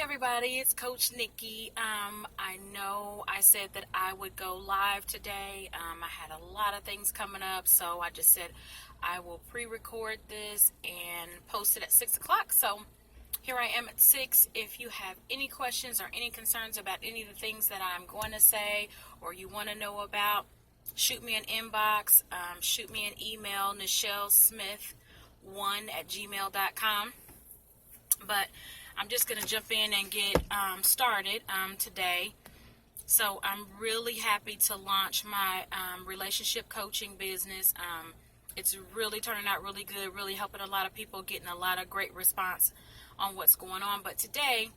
everybody, it's Coach Nikki. I know I said that I would go live today. I had a lot of things coming up, so I just said I will pre-record this and post it at 6 o'clock. So here I am at 6. If you have any questions or any concerns about any of the things that I'm going to say or you want to know about, shoot me an inbox, shoot me an email, nichellesmith1@gmail.com. But I'm just going to jump in and get started today. So I'm really happy to launch my relationship coaching business. It's really turning out really good, really helping a lot of people, getting a lot of great response on what's going on. But today,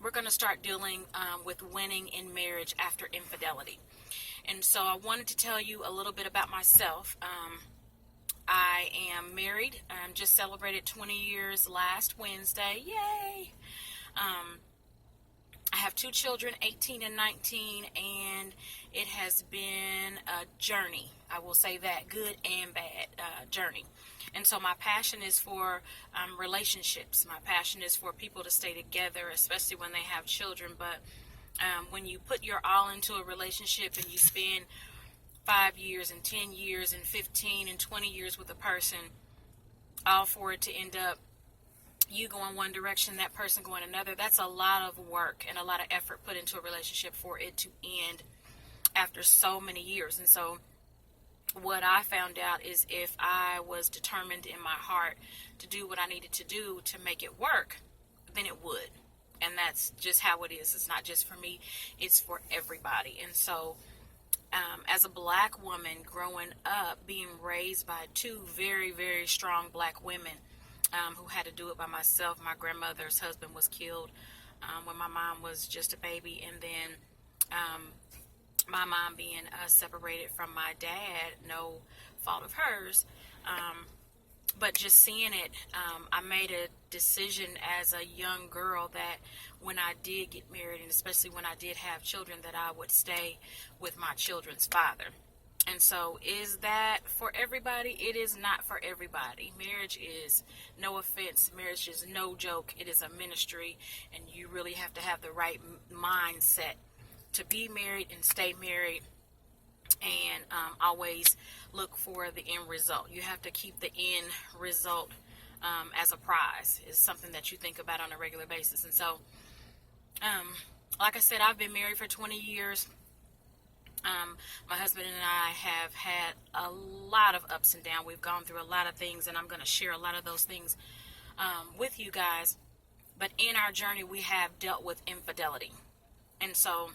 we're going to start dealing with winning in marriage after infidelity. And so I wanted to tell you a little bit about myself. I am married. Just celebrated 20 years last Wednesday. Yay! I have 2 children, 18 and 19, and it has been a journey. I will say that, good and bad journey. And so my passion is for relationships. My passion is for people to stay together, especially when they have children. But when you put your all into a relationship and you spend 5 years and 10 years and 15 and 20 years with a person, all for it to end up you going one direction, that person going another, that's a lot of work and a lot of effort put into a relationship for it to end after so many years. And so what I found out is if I was determined in my heart to do what I needed to do to make it work, then it would. And that's just how it is. It's not just for me, it's for everybody. And so as a black woman growing up, being raised by 2 very, very strong black women who had to do it by myself. My grandmother's husband was killed when my mom was just a baby. And then my mom being separated from my dad, no fault of hers. But just seeing it, I made a decision as a young girl that when I did get married, and especially when I did have children, that I would stay with my children's father. And so is that for everybody? It is not for everybody. Marriage is, no offense, marriage is no joke. It is a ministry, and you really have to have the right mindset to be married and stay married. And always look for the end result. You have to keep the end result as a prize. It's something that you think about on a regular basis. And so, like I said, I've been married for 20 years. My husband and I have had a lot of ups and downs. We've gone through a lot of things, and I'm going to share a lot of those things with you guys. But in our journey, we have dealt with infidelity. And so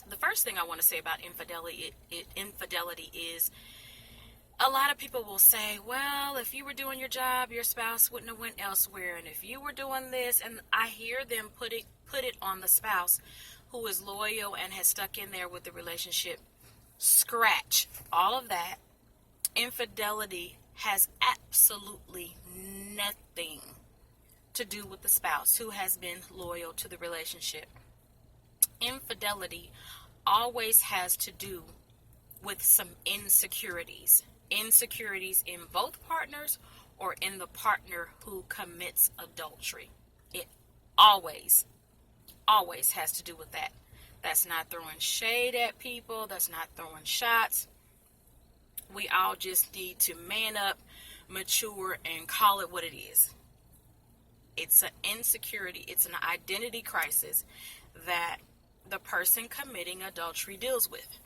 the first thing I want to say about infidelity is a lot of people will say, well, if you were doing your job, your spouse wouldn't have went elsewhere. And if you were doing this, and I hear them put it on the spouse who is loyal and has stuck in there with the relationship. Scratch all of that. Infidelity has absolutely nothing to do with the spouse who has been loyal to the relationship. Infidelity always has to do with some insecurities in both partners or in the partner who commits adultery. It always has to do with that. That's not throwing shade at people. That's not throwing shots. We all just need to man up, mature, and call it what it is. It's an insecurity. It's an identity crisis that the person committing adultery deals with.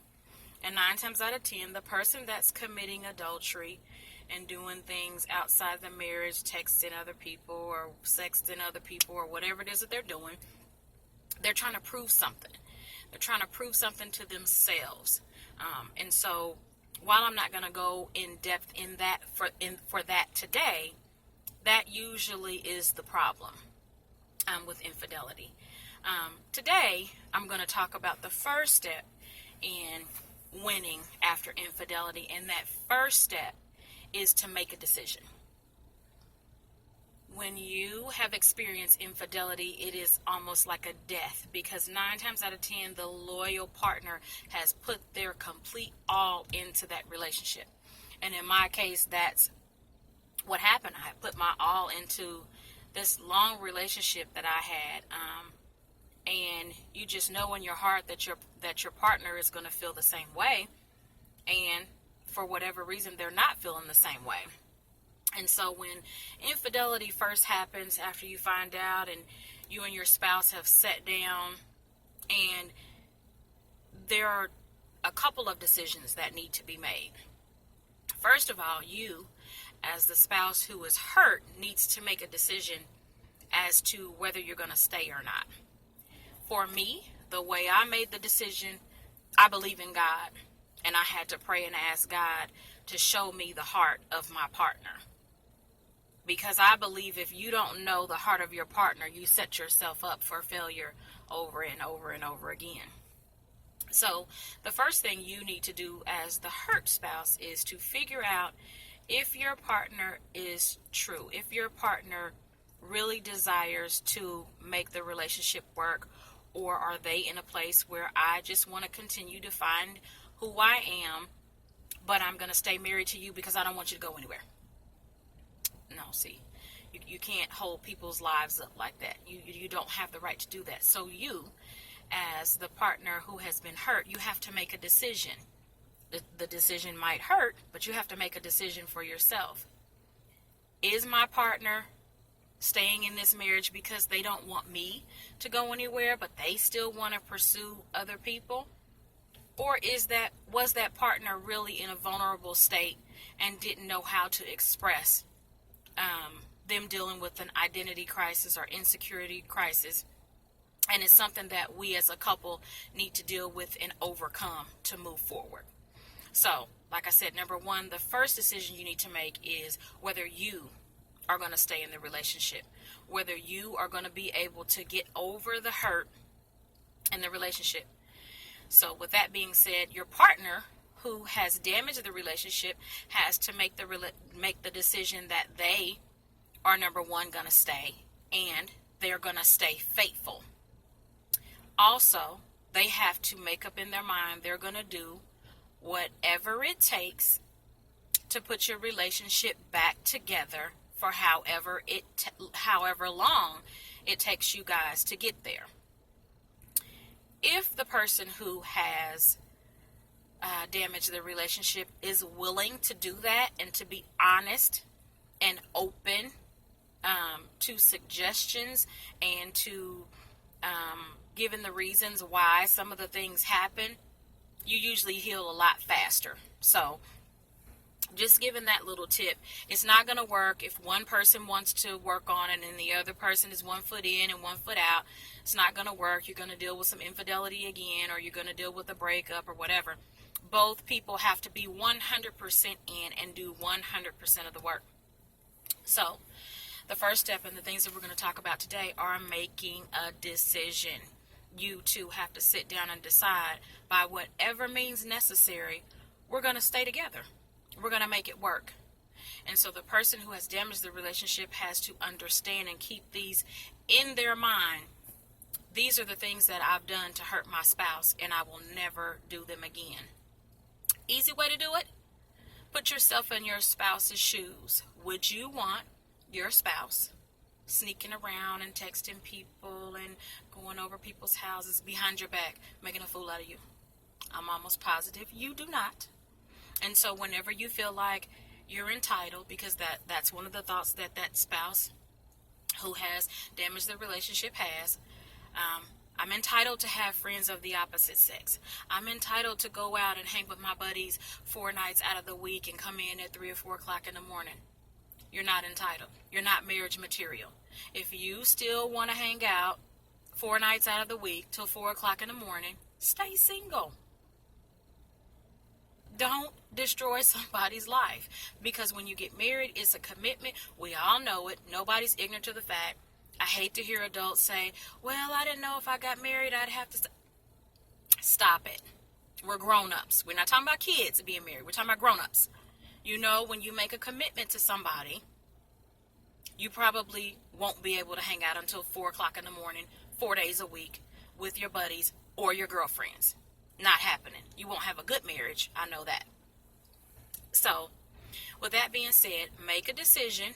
And 9 times out of 10, the person that's committing adultery and doing things outside the marriage, texting other people or sexting other people or whatever it is that they're doing, they're trying to prove something. They're trying to prove something to themselves. And so while I'm not going to go in depth in that for that today, that usually is the problem with infidelity. Today, I'm going to talk about the first step in winning after infidelity. And that first step is to make a decision. When you have experienced infidelity, it is almost like a death, because 9 times out of 10, the loyal partner has put their complete all into that relationship. And in my case, that's what happened. I put my all into this long relationship that I had, and you just know in your heart that your partner is going to feel the same way, and for whatever reason they're not feeling the same way. And so when infidelity first happens, after you find out and you and your spouse have sat down, and there are a couple of decisions that need to be made. First of all, you, as the spouse who is hurt, needs to make a decision as to whether you're going to stay or not. For me, the way I made the decision, I believe in God, and I had to pray and ask God to show me the heart of my partner. Because I believe if you don't know the heart of your partner, you set yourself up for failure over and over and over again. So the first thing you need to do as the hurt spouse is to figure out if your partner is true, if your partner really desires to make the relationship work, or are they in a place where I just want to continue to find who I am, but I'm going to stay married to you because I don't want you to go anywhere. No, see, you can't hold people's lives up like that. You don't have the right to do that. So you, as the partner who has been hurt, you have to make a decision. The decision might hurt, but you have to make a decision for yourself. Is my partner staying in this marriage because they don't want me to go anywhere, but they still want to pursue other people? Or was that partner really in a vulnerable state and didn't know how to express them dealing with an identity crisis or insecurity crisis? And it's something that we as a couple need to deal with and overcome to move forward. So, like I said, number one, the first decision you need to make is whether you are going to stay in the relationship, whether you are going to be able to get over the hurt in the relationship. So with that being said, your partner who has damaged the relationship has to make the decision that they are, number one, going to stay, and they're going to stay faithful. Also, they have to make up in their mind they're going to do whatever it takes to put your relationship back together for however long it takes you guys to get there. If the person who has damaged the relationship is willing to do that and to be honest and open to suggestions and to given the reasons why some of the things happen, you usually heal a lot faster. So just giving that little tip, it's not going to work if one person wants to work on it and the other person is 1 foot in and 1 foot out. It's not going to work. You're going to deal with some infidelity again, or you're going to deal with a breakup or whatever. Both people have to be 100% in and do 100% of the work. So the first step and the things that we're going to talk about today are making a decision. You two have to sit down and decide, by whatever means necessary, we're going to stay together. We're going to make it work. And so the person who has damaged the relationship has to understand and keep these in their mind. These are the things that I've done to hurt my spouse, and I will never do them again. Easy way to do it? Put yourself in your spouse's shoes. Would you want your spouse sneaking around and texting people and going over people's houses behind your back, making a fool out of you? I'm almost positive you do not. And so whenever you feel like you're entitled, because that's one of the thoughts that spouse who has damaged the relationship has, I'm entitled to have friends of the opposite sex. I'm entitled to go out and hang with my buddies 4 nights out of the week and come in at 3 or 4 o'clock in the morning. You're not entitled. You're not marriage material. If you still want to hang out 4 nights out of the week till 4 o'clock in the morning, stay single. Don't destroy somebody's life, because when you get married, it's a commitment. We all know it. Nobody's ignorant to the fact. I hate to hear adults say, well, I didn't know if I got married, I'd have to stop it. We're grown-ups. We're not talking about kids being married. We're talking about grown-ups. You know, when you make a commitment to somebody, you probably won't be able to hang out until 4 o'clock in the morning, 4 days a week with your buddies or your girlfriends. Not happening. You won't have a good marriage. I know that. So, with that being said, make a decision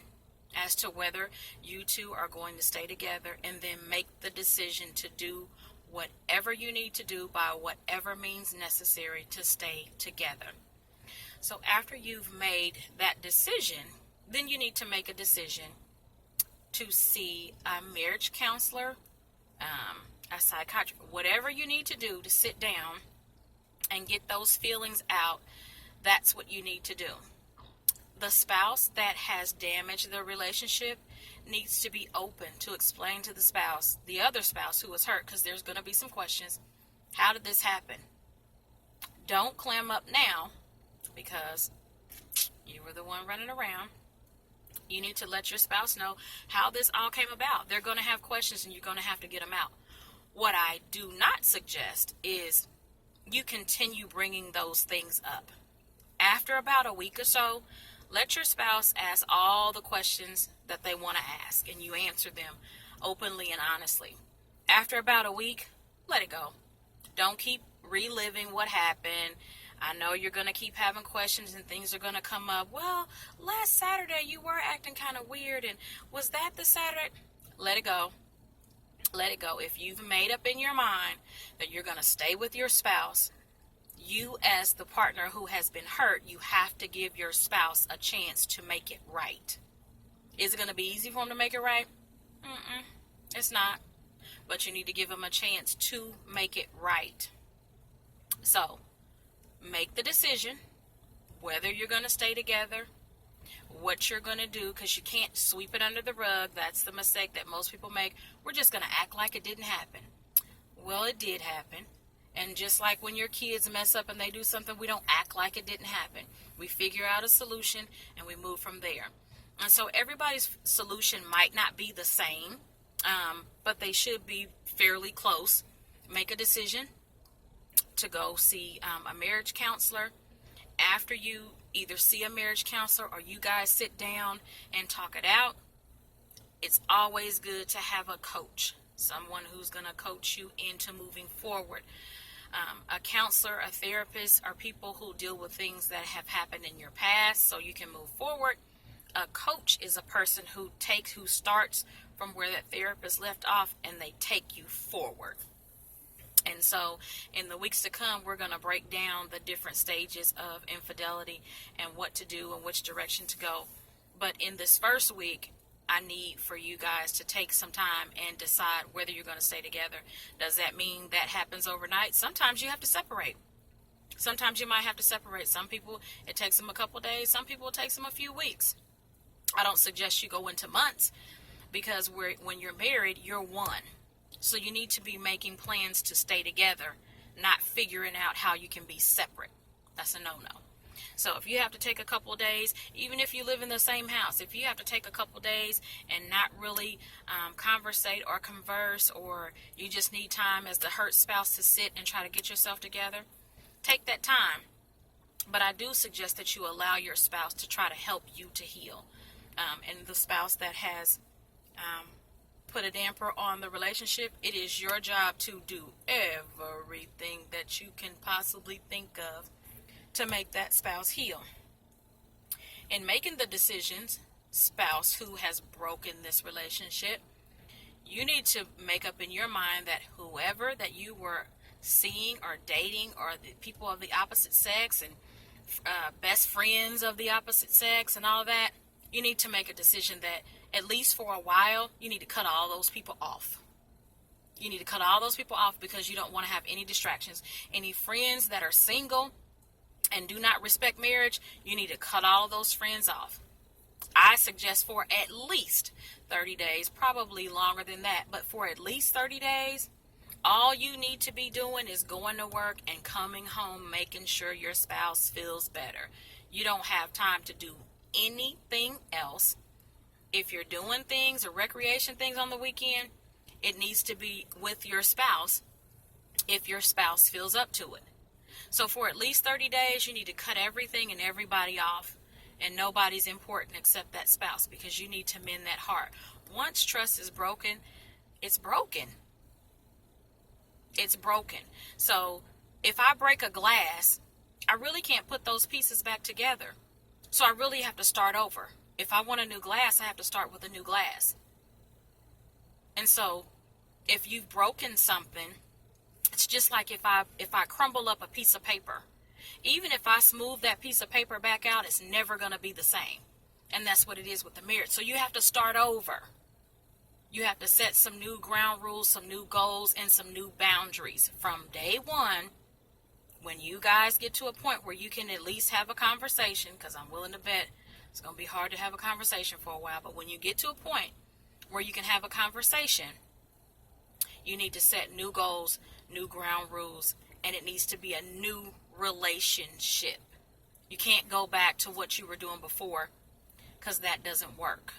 as to whether you two are going to stay together, and then make the decision to do whatever you need to do by whatever means necessary to stay together. So after you've made that decision, then you need to make a decision to see a marriage counselor, a psychiatrist, whatever you need to do to sit down and get those feelings out. That's what you need to do. The spouse that has damaged the relationship needs to be open to explain to the other spouse who was hurt, because there's going to be some questions. How did this happen? Don't clam up now because you were the one running around. You need to let your spouse know how this all came about. They're going to have questions and you're going to have to get them out. What I do not suggest is you continue bringing those things up. After about a week or so, let your spouse ask all the questions that they want to ask, and you answer them openly and honestly. After about a week, let it go. Don't keep reliving what happened. I know you're going to keep having questions and things are going to come up. Well, last Saturday you were acting kind of weird, and was that the Saturday? Let it go. Let it go. If you've made up in your mind that you're going to stay with your spouse, you as the partner who has been hurt, you have to give your spouse a chance to make it right. Is it going to be easy for them to make it right? It's not. But you need to give them a chance to make it right. So, make the decision whether you're going to stay together, what you're going to do, because you can't sweep it under the rug. That's the mistake that most people make. We're just going to act like it didn't happen. Well, it did happen. And just like when your kids mess up and they do something, we don't act like it didn't happen. We figure out a solution and we move from there. And so everybody's solution might not be the same, but they should be fairly close. Make a decision to go see a marriage counselor. After you either see a marriage counselor or you guys sit down and talk it out, it's always good to have a coach, someone who's going to coach you into moving forward. A counselor, a therapist, are people who deal with things that have happened in your past so you can move forward. A coach is a person who starts from where that therapist left off and they take you forward. And so in the weeks to come, we're going to break down the different stages of infidelity and what to do and which direction to go. But in this first week, I need for you guys to take some time and decide whether you're going to stay together. Does that mean that happens overnight? Sometimes you have to separate. Sometimes you might have to separate. Some people, it takes them a couple days. Some people, it takes them a few weeks. I don't suggest you go into months because when you're married, you're one. So you need to be making plans to stay together, not figuring out how you can be separate. That's a no-no. So if you have to take a couple of days, even if you live in the same house, if you have to take a couple of days and not really conversate or converse, or you just need time as the hurt spouse to sit and try to get yourself together, take that time. But I do suggest that you allow your spouse to try to help you to heal. And the spouse that has put a damper on the relationship, it is your job to do everything that you can possibly think of to make that spouse heal. In making the decisions, spouse who has broken this relationship, you need to make up in your mind that whoever that you were seeing or dating, or the people of the opposite sex and best friends of the opposite sex and all that, you need to make a decision that at least for a while, you need to cut all those people off. You need to cut all those people off because you don't want to have any distractions. Any friends that are single and do not respect marriage, you need to cut all of those friends off. I suggest for at least 30 days, probably longer than that, but for at least 30 days, all you need to be doing is going to work and coming home, making sure your spouse feels better. You don't have time to do anything else. If you're doing things or recreation things on the weekend, it needs to be with your spouse if your spouse feels up to it. So for at least 30 days, you need to cut everything and everybody off. And nobody's important except that spouse, because you need to mend that heart. Once trust is broken, it's broken. It's broken. So if I break a glass, I really can't put those pieces back together. So I really have to start over. if I want a new glass, I have to start with a new glass. And so if you've broken something, it's just like if I crumble up a piece of paper, even if I smooth that piece of paper back out, it's never going to be the same. And that's what it is with the marriage. So you have to start over. You have to set some new ground rules, some new goals, and some new boundaries from day one. When you guys get to a point where you can at least have a conversation, because I'm willing to bet it's going to be hard to have a conversation for a while, but when you get to a point where you can have a conversation, you need to set new goals, new ground rules, and it needs to be a new relationship. You can't go back to what you were doing before, because that doesn't work.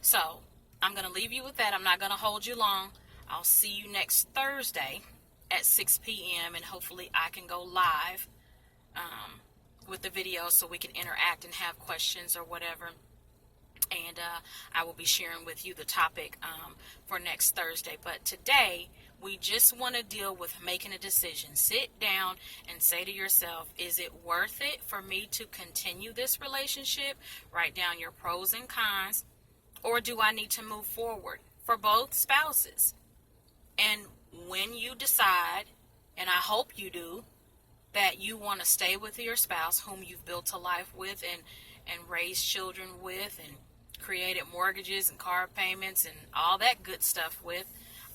So I'm going to leave you with that. I'm not going to hold you long. I'll see you next Thursday at 6 p.m. and hopefully I can go live with the video so we can interact and have questions or whatever. And I will be sharing with you the topic for next Thursday. But today, we just want to deal with making a decision. Sit down and say to yourself, is it worth it for me to continue this relationship? Write down your pros and cons. Or do I need to move forward for both spouses? And when you decide, and I hope you do, that you want to stay with your spouse whom you've built a life with and raised children with and created mortgages and car payments and all that good stuff with,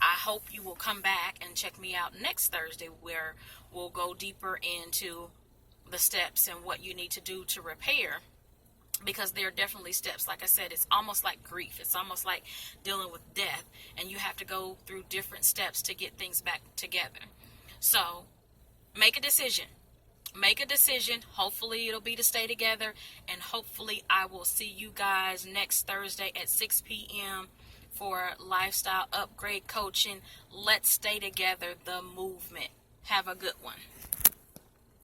I hope you will come back and check me out next Thursday, where we'll go deeper into the steps and what you need to do to repair. Because there are definitely steps. Like I said, it's almost like grief. It's almost like dealing with death. And you have to go through different steps to get things back together. So make a decision. Make a decision. Hopefully it'll be to stay together. And hopefully I will see you guys next Thursday at 6 p.m. for Lifestyle Upgrade Coaching. Let's stay together, the movement. Have a good one.